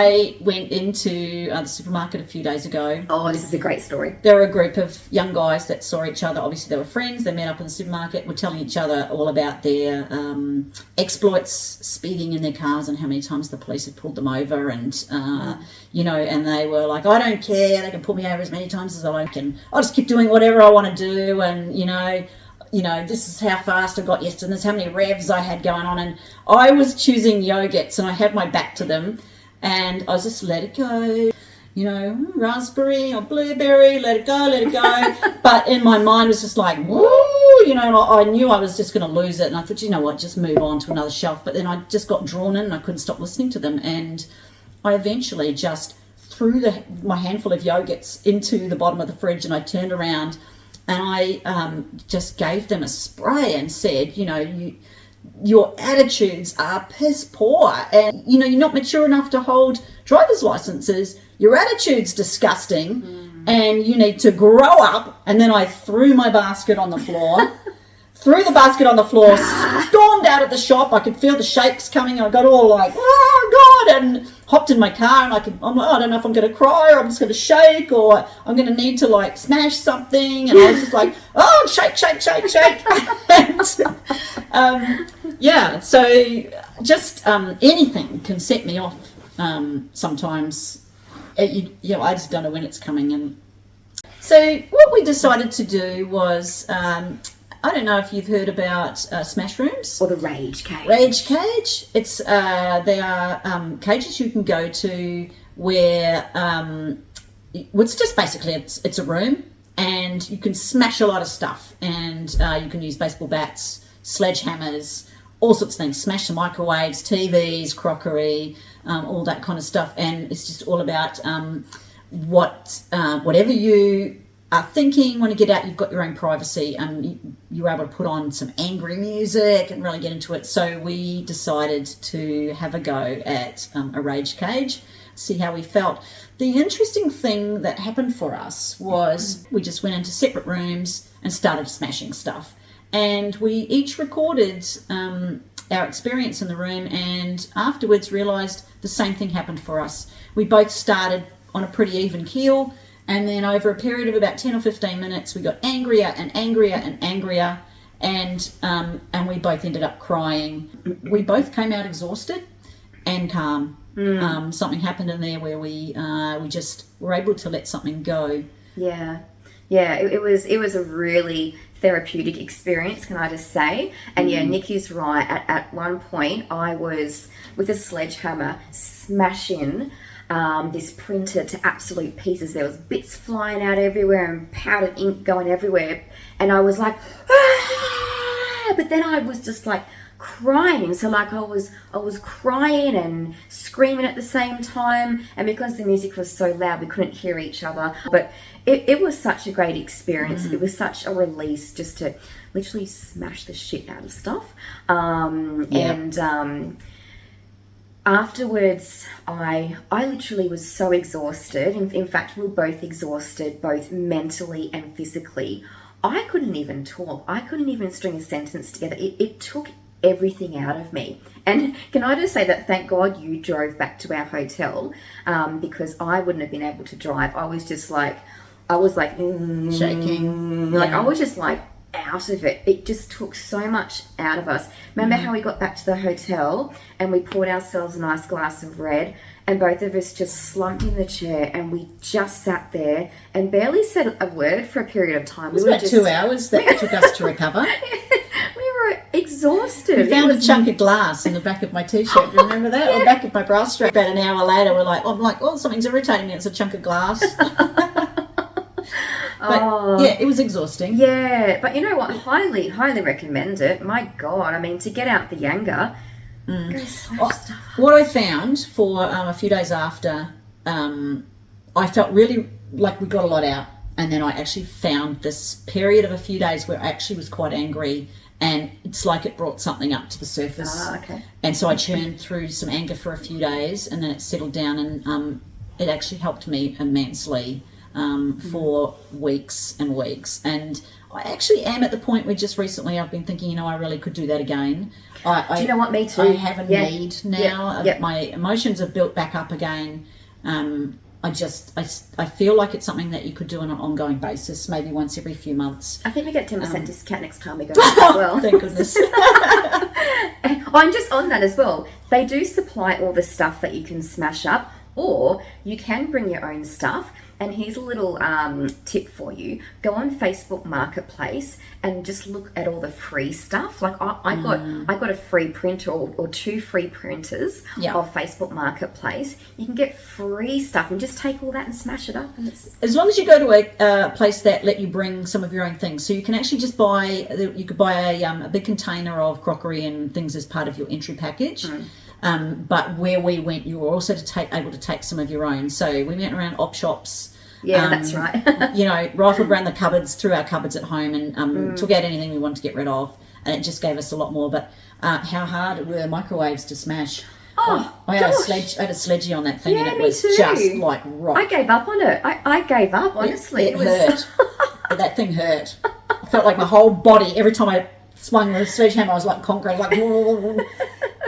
I went into the supermarket a few days ago. Oh, this is a great story. There were a group of young guys that saw each other. Obviously, they were friends. They met up in the supermarket, were telling each other all about their exploits, speeding in their cars and how many times the police had pulled them over. And, you know, and they were like, I don't care. They can pull me over as many times as I like. And I'll just keep doing whatever I want to do. And, you know, this is how fast I got yesterday, and this is how many revs I had going on. And I was choosing yogurts, and I had my back to them, and I was just let it go, you know, raspberry or blueberry, let it go. But in my mind was just like, woo, you know, and I knew I was just going to lose it. And I thought, you know what, just move on to another shelf. But then I just got drawn in, and I couldn't stop listening to them. And I eventually just threw my handful of yogurts into the bottom of the fridge, and I turned around and I just gave them a spray and said, you know, your attitudes are piss poor, and, you know, you're not mature enough to hold driver's licenses. Your attitude's disgusting, and you need to grow up. And then I threw my basket on the floor, stormed out of the shop. I could feel the shakes coming. I got all like, oh God, and hopped in my car, and I'm like, I don't know if I'm going to cry or I'm just going to shake or I'm going to need to like smash something. And I was just like, oh, shake. And, yeah, so just anything can set me off sometimes. I just don't know when it's coming. And so what we decided to do was, I don't know if you've heard about smash rooms or the rage cage. Rage cage. It's they are cages you can go to where it's just basically it's a room, and you can smash a lot of stuff, and you can use baseball bats, sledgehammers, all sorts of things. Smash the microwaves, TVs, crockery, all that kind of stuff, and it's just all about whatever you are thinking when you get out. You've got your own privacy, and you're able to put on some angry music and really get into it. So we decided to have a go at a rage cage, see how we felt. The interesting thing that happened for us was we just went into separate rooms and started smashing stuff, and we each recorded our experience in the room, and afterwards realised the same thing happened for us. We both started on a pretty even keel, and then over a period of about 10 or 15 minutes, we got angrier and angrier and angrier, and we both ended up crying. We both came out exhausted and calm. Something happened in there where we just were able to let something go. Yeah. It was a really therapeutic experience, can I just say? And yeah, Nikki's right. At one point, I was with a sledgehammer smashing this printer to absolute pieces. There was bits flying out everywhere and powdered ink going everywhere, and I was like, ah! But then I was just like crying. So like I was crying and screaming at the same time, and because the music was so loud, we couldn't hear each other. But it was such a great experience. It was such a release just to literally smash the shit out of stuff. And afterwards, I literally was so exhausted. In fact, we were both exhausted, both mentally and physically. I couldn't even talk. I couldn't even string a sentence together. It took everything out of me. And can I just say that thank God you drove back to our hotel, because I wouldn't have been able to drive. I was shaking. Like I was just like out of it. It just took so much out of us. Remember how we got back to the hotel and we poured ourselves a nice glass of red, and both of us just slumped in the chair and we just sat there and barely said a word for a period of time. It was about 2 hours that took us to recover. We were exhausted. We found a chunk of glass in the back of my t-shirt. Do you remember that? Or back of my bra strap. About an hour later, I'm like, oh, something's irritating me. It's a chunk of glass. But yeah, it was exhausting. Yeah, but you know what? Highly recommend it. My God, I mean, to get out the anger. What I found for a few days after, I felt really like we got a lot out, and then I actually found this period of a few days where I actually was quite angry, and it's like it brought something up to the surface. Okay. And so I churned through some anger for a few days, and then it settled down, and it actually helped me immensely. For weeks and weeks, and I actually am at the point where just recently I've been thinking, I really could do that again. Do you know what? Me too. I have a need now. Yep. My emotions have built back up again. I feel like it's something that you could do on an ongoing basis, maybe once every few months. I think we get 10% discount next time we go as well. Thank goodness. I'm just on that as well. They do supply all the stuff that you can smash up, or you can bring your own stuff. And here's a little tip for you. Go on Facebook Marketplace and just look at all the free stuff. Like I got a free printer or 2 free printers of Facebook Marketplace. You can get free stuff and just take all that and smash it up. And as long as you go to a place that let you bring some of your own things. So you can actually just buy, you could buy a big container of crockery and things as part of your entry package. But where we went, you were also able to take some of your own. So we went around op shops. Yeah, that's right. Rifled around the cupboards, through our cupboards at home, and took out anything we wanted to get rid of. And it just gave us a lot more. But how hard were microwaves to smash? I had a sledgy on that thing, and it was just like rock. I gave up on it. I gave up, honestly. It hurt. That thing hurt. I felt like my whole body, every time I swung the sledgehammer, I was like concrete, like,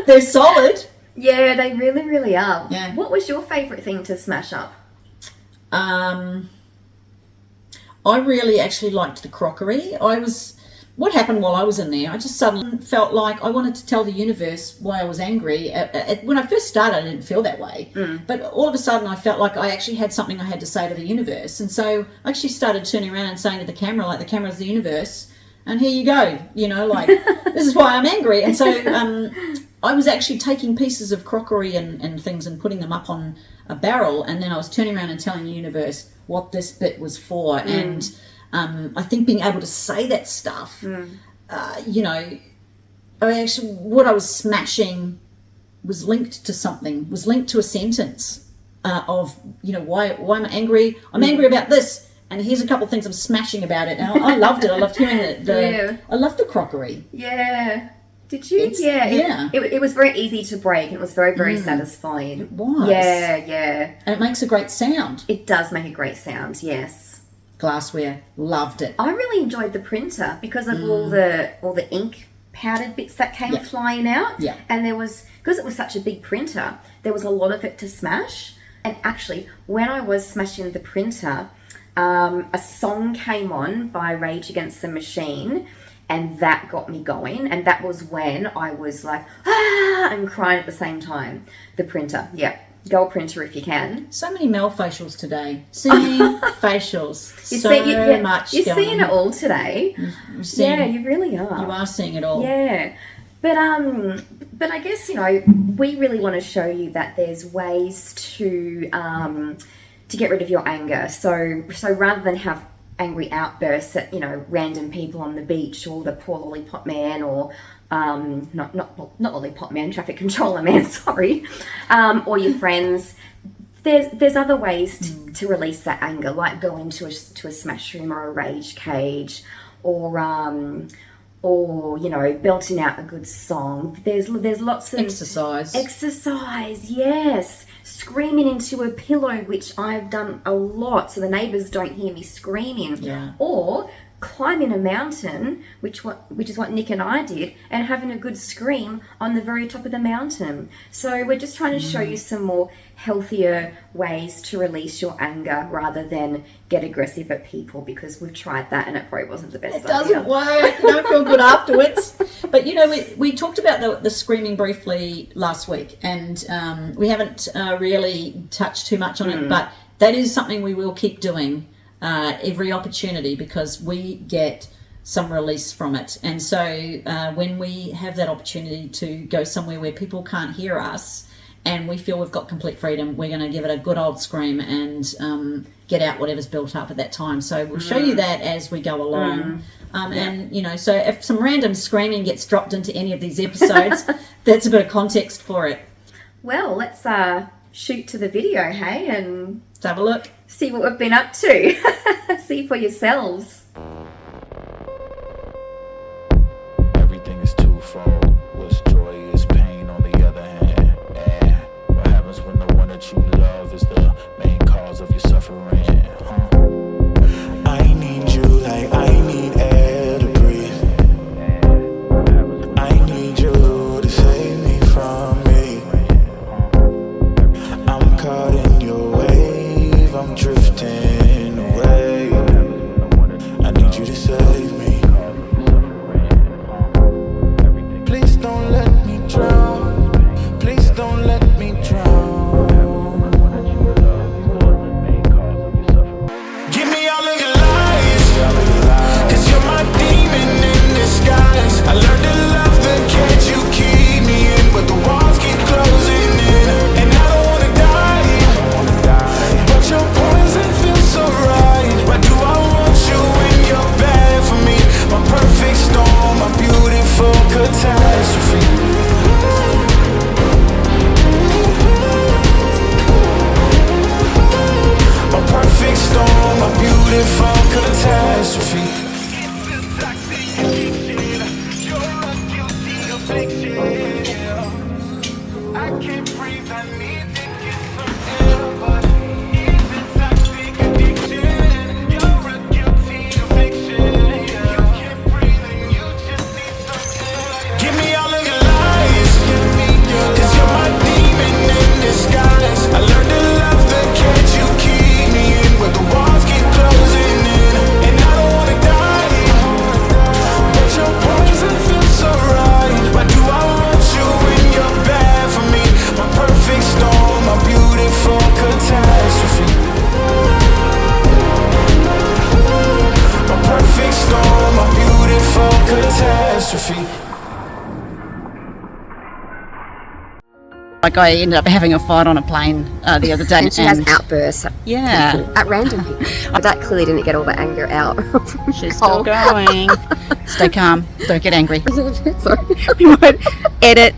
they're solid. Yeah, they really, really are. Yeah. What was your favourite thing to smash up? I really actually liked the crockery. What happened while I was in there, I just suddenly felt like I wanted to tell the universe why I was angry. When I first started, I didn't feel that way. But all of a sudden, I felt like I actually had something I had to say to the universe. And so I actually started turning around and saying to the camera, like, the camera's the universe, and here you go, this is why I'm angry. And so I was actually taking pieces of crockery and things and putting them up on a barrel, and then I was turning around and telling the universe what this bit was for. And I think being able to say that stuff, what I was smashing was linked to something, was linked to a sentence of, why am I angry? I'm angry about this. And here's a couple of things I'm smashing about it. And I loved it. I loved hearing it. I loved the crockery. Yeah. Did you? It was very easy to break. It was very, very satisfying. It was. Yeah. And it makes a great sound. It does make a great sound, yes. Glassware. Loved it. I really enjoyed the printer because of all the ink powdered bits that came flying out. Yeah. And because it was such a big printer, there was a lot of it to smash. And actually, when I was smashing the printer, a song came on by Rage Against the Machine, and that got me going. And that was when I was like, and crying at the same time. The printer, go printer if you can. So many Mel facials today. Seeing facials. You're seeing it all today. You really are. You are seeing it all. Yeah. But I guess, we really want to show you that there's ways to get rid of your anger. So rather than have angry outbursts at, random people on the beach, or the poor lollipop man, or not lollipop man, traffic controller man, sorry, or your friends, there's other ways to release that anger, like go into a smash room or a rage cage, or belting out a good song. There's lots of exercise, yes. Screaming into a pillow, which I've done a lot, so the neighbours don't hear me screaming. Yeah. Or climbing a mountain, which is what Nic and I did, and having a good scream on the very top of the mountain. So we're just trying to show you some more healthier ways to release your anger rather than get aggressive at people, because we've tried that and it probably wasn't the best idea. It doesn't work. You don't feel good afterwards. But we talked about the screaming briefly last week, and we haven't really touched too much on it, but that is something we will keep doing every opportunity, because we get some release from it. And so when we have that opportunity to go somewhere where people can't hear us and we feel we've got complete freedom, we're going to give it a good old scream and get out whatever's built up at that time. So we'll show you that as we go along. And so if some random screaming gets dropped into any of these episodes, that's a bit of context for it. Well, let's shoot to the video, hey, and let's have a look. See what we've been up to. See for yourselves. Everything is twofold. What's joy is pain on the other hand. And what happens when the one that you love is the main cause of your suffering? I need you like I need air. catastrophe. Like I ended up having a fight on a plane the other day. And she has outbursts Yeah. at random people. But that clearly didn't get all the anger out. She's still going. Stay calm. Don't get angry. Sorry. We won't edit